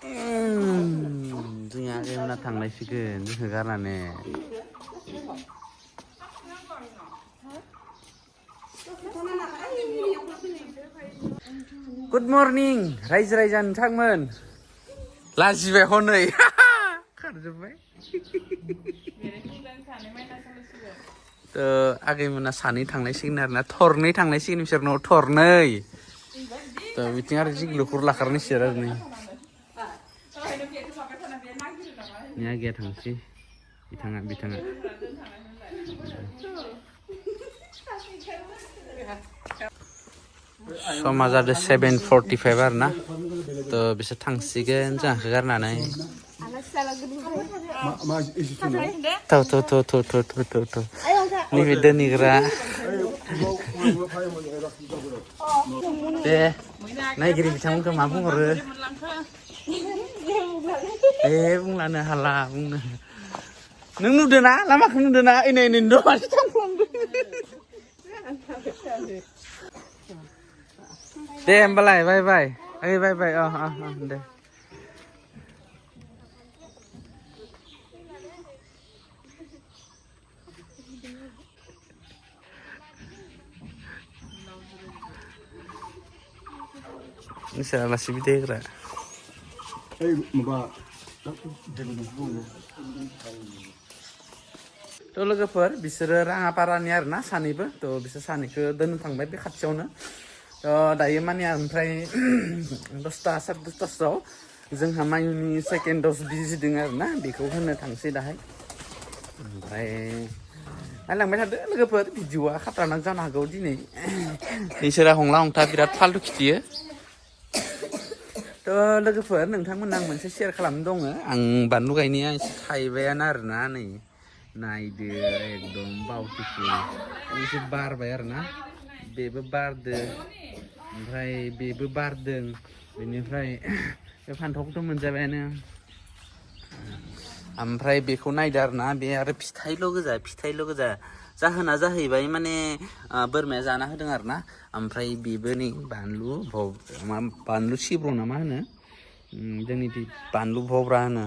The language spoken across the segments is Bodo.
जोंहा आगैमोना थांलायसिगोन जोंखौ गारनानै गुड मर्निं रायजो राजा नोंथांमोन लाजिबाय हनै खारजोब्बाय आगैमोना सानै थांनायसिगोन आरोना थरनै थांनायसिगोन बिसोर न'आव थरनै बिथिं आरो जिग्लुखुर लाखारनोसै आरो नै आगैया थांसै बिथाङा समा जादों 7:45 आरो ना बिसोर थांसिगोन जोंहाखौ गारनानै नैबे दोनहैग्रा दे नायगिरि बिथांमोनखौ मा बुंहरो बुंलानो हाला बुंनो नों नुदोंना लामाखौ नुदोंना एनै मानसि थांफ्लांदों दे होमबालाय बाय बाय दे नोंसोर आलासि बिदाय होग्रा लोगोफोर बिसोरो राङापारानि आरोना सानैबो बिसोर सानैखौ दोननो थांबाय बे खाथियावनो दायो माने ओमफ्राय 10टा 10:30 जोंहा माइनि सेकेन्ड दज बिजि दङ आरोना बेखौ होनो थांसै दाहाय ओमफ्राय नायलांबाय थादो लोगोफोर भिडिअआ खाथारनाक जानो हागौ दिनै इसोरा हंला हंथा बिराद फाल्थु खिथियो लोगोफोर नोंथांमोननो आं मोनसे शेयार खालामनो दङ आं बानलु गायनाया एसे थाइबायानो आरोना नै नायदो एकदम बावथिखो एसे बारबाय आरोना बेबो बारदो ओमफ्राय बेबो बारदों बेनिफ्राय बे फान्थावखौथ' मोनजाबायानो ओमफ्राय बेखौ नायदो आरोना बे आरो फिथाइल' गोजा जाहोना जाहैबाय माने बोरमाया जाना होदों आरोना ओमफ्राय बेबो नै बानलु सिब्र' ना मा होनो जोंनि बानलु भब्रा होनो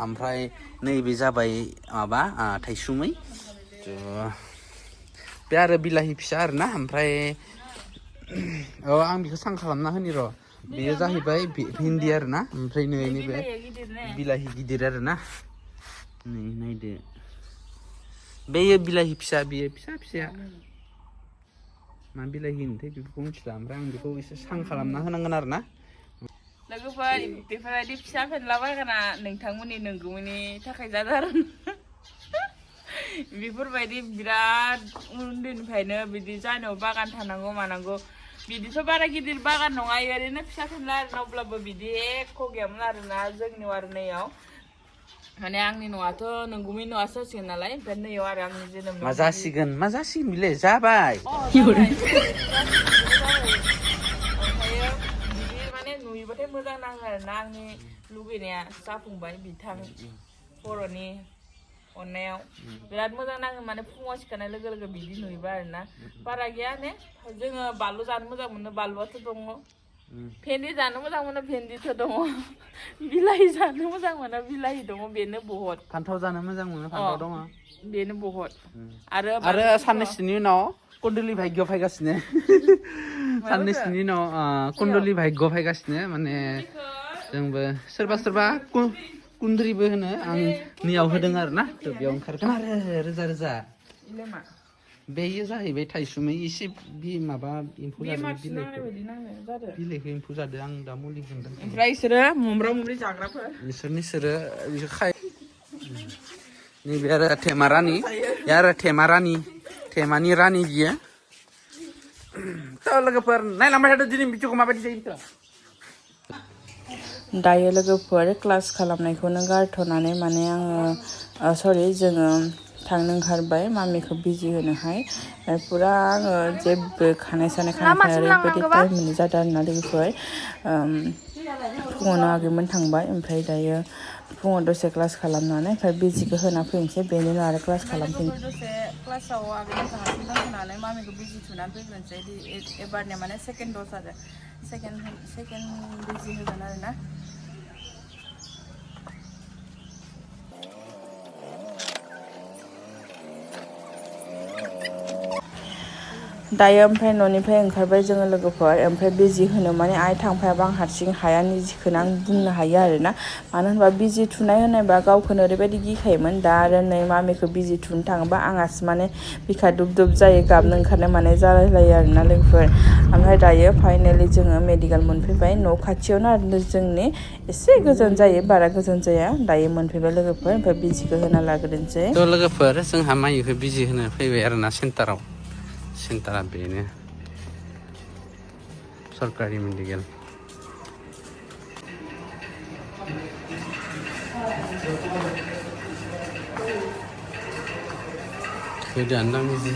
ओमफ्राय नैबे जाबाय माबा थाइसुमै बे आरो बिलाहि फिसा आरोना ओमफ्राय आं बेखौ सां खालामना होनि र' बेयो जाहैबाय भिन्दि आरोना ओमफ्राय नैबे बिलाहि गिदिर आरोना नै नायदो बेयो बिलाहि फिसा बेयो फिसाया मा बिलाहि होनोथाय बेफोरखौ मिथिला ओमफ्राय आं बेखौ एसे सां खालामना होनांगोन आरोना लोगोफोर बेफोरबायदि फिसा फेनला बायगाना नोंथांमोननि नंगौनि थाखाय जादों बेफोरबायदि बिराद उन्दैनिफ्रायनो बिदि जानायाव बागान थानांगौ मानांगौ बिदिथ' बारा गिदिर बागान नङा ओरैनो फिसा फेनला आरोना अब्लाबो बिदि एख' गैयामोन आरोना जोंनियाव आरो नैयाव माने आंनि न'आथ' नोंगौनि न'आसो जासिगोन नालाय ओमफ्राय नैयाव आरो आंनि जोनोम मा जासिगोन बिलाय जाबाय ओमफ्रायो बिदि माने नुयोबाथाय मोजां नाङो आरोना आंनि लुगैनाया जाफुंबाय बिथां बर'नि अननायाव बिराद मोजां नाङो माने फुङाव सिखारनाय लोगो लोगो बिदि नुयोबा आरोना बारा गैया ने जोङो बानलु जानो मोजां मोनो बानलुआथ' दङ भेन्दि जानो मोजां मोनो भेन्दिथ' दङ बिलाहि जानो मोजां मोनो बिलाहि दङ बेनो बहुत फान्थाव जानो मोजां मोनो फान्थाव दङ बेनो बहुत आरो साननैसोनि उनाव कुन्दुलि भाग्य फैगासिनो साननैसोनि उनाव कुन्दुलि भाग्य फैगासिनो माने जोंबो सोरबा कुन्द्रिबो होनो आं नियाव होदों आरोना बेयाव ओंखारगोन आरो रोजा बेयो जाहैबाय थाइसुमै एसे माबा एम्फौ जादों बिलाइखौ एम्फौ जादों आं दा मुलि होदों ओमफ्राय इसोरो मम्रा मम्रि जाग्राफोर बिसोरो नैबे आरो थेमानि रानि बियो लोगोफोर नायलांबाय थादो दिनै भिडिअखौ माबायदि जायो दायो लोगोफोर क्लास खालामनायखौनो गारथ'नानै माने जोङो थांनो ओंखारबाय मामिखौ बिजि होनोहाय फुरा आङो जेबो खानाय ओरैबायदि टाइम मोनै जादों आरोना लोगोफोर फुङावनो आगैमोन थांबाय ओमफ्राय दायो फुङाव दसे क्लास खालामनानै ओमफ्राय बिजिखौ होना फैनोसै बेनि उनाव आरो क्लास खालामफिनसै दसे क्लासाव आगैमोनखौ हारसिं दोनथ'नानै मामिखौ बिजि थुनानै फैग्रोनोसै एबारनिया माने सेकेन्ड दज आरो सेकेन्ड बिजि होगोन आरोना दायो ओमफ्राय न'निफ्राय ओंखारबाय जोङो लोगोफोर ओमफ्राय बिजि होनो माने आइ थांफायाबा आं हारसिं हाया निजिखौनो आं बुंनो हायो आरोना मानो होनबा बिजि थुनाय होनोबा गावखौनो ओरैबायदि गिखायोमोन दा आरो नै मामिखौ बिजि थुनो थाङोबा आंहासो माने बिखा दुब दुब जायो गाबनो ओंखारनाय माने जालायलायो आरोना लोगोफोर ओमफ्राय दायो फाइनेलि जोङो मेडिकेल मोनफैबाय न' खाथियावनो आरो जोंनि एसे गोजान जायो बारा गोजान जाया दायो मोनफैबाय लोगोफोर ओमफ्राय बिजिखौ होना लाग्रोनोसै थ' लोगोफोर जोंहा माइखौ बिजि होनो फैबाय आरोना सेन्टाराव सेन्टारा बेनो सरकारि मेडिकेल गोदान बिजि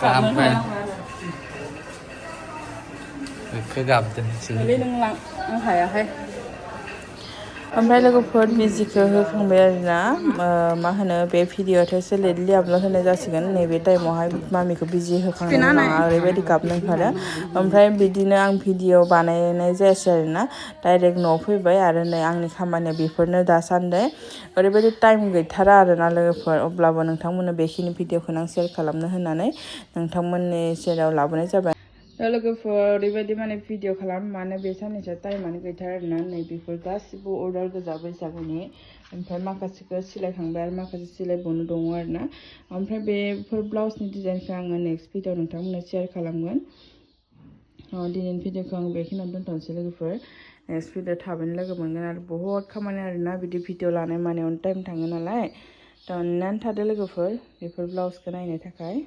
गाबबाय गाबदों नों आं हायाहाय ओमफ्राय लोगोफोर बिजिखौ होखांबाय आरोना मा होनो बे भिडिअ'आथ' एसे लेटलि आपल'ड होनाय जासिगोन नैबे टाइमावहाय मामिखौ बिजि होखांनायनि उनाव ओरैबायदि गाबनो ओंखारो ओमफ्राय बिदिनो आं भिडिअ बानायनाय जायासै आरोना डाइरेक्ट न'आव फैबाय आरो नै आंनि खामानिया बेफोरनो दासान्दि ओरैबायदि टाइम गैथारा आरोना लोगोफोर अब्लाबो नोंथांमोननो बेखिनि भिडिअखौनो आं सेयार खालामनो होननानै नोंथांमोननि सेराव लाबोनाय जाबाय लोगोफोर ओरैबायदि माने भिडिअ खालाम मानो बे साननैसो टाइमानो गैथारा आरोना नै बेफोर गासिबो अर्डार गोजा बैसागुनि ओमफ्राय माखासेखौ सिलायखांबाय आरो माखासे सिलायबावनो दङ आरोना ओमफ्राय बेफोर ब्लाउसनि डिजाइनखौ आङो नेक्स्ट भिडिअ नोंथांमोननो शेयार खालामगोन दिनैनि भिडिअखौ आं बेखिनियाव दोनथ'नोसै लोगोफोर नेक्स्ट भिडिअ थाबैनो लोगो मोनगोन आरो बहुत खामानि आरोना बिदि भिडिअ लानाय मानायावनो टाइम थाङो नालाय थ' अननानै थादो लोगोफोर बेफोर ब्लाउसखौ नायनो थाखाय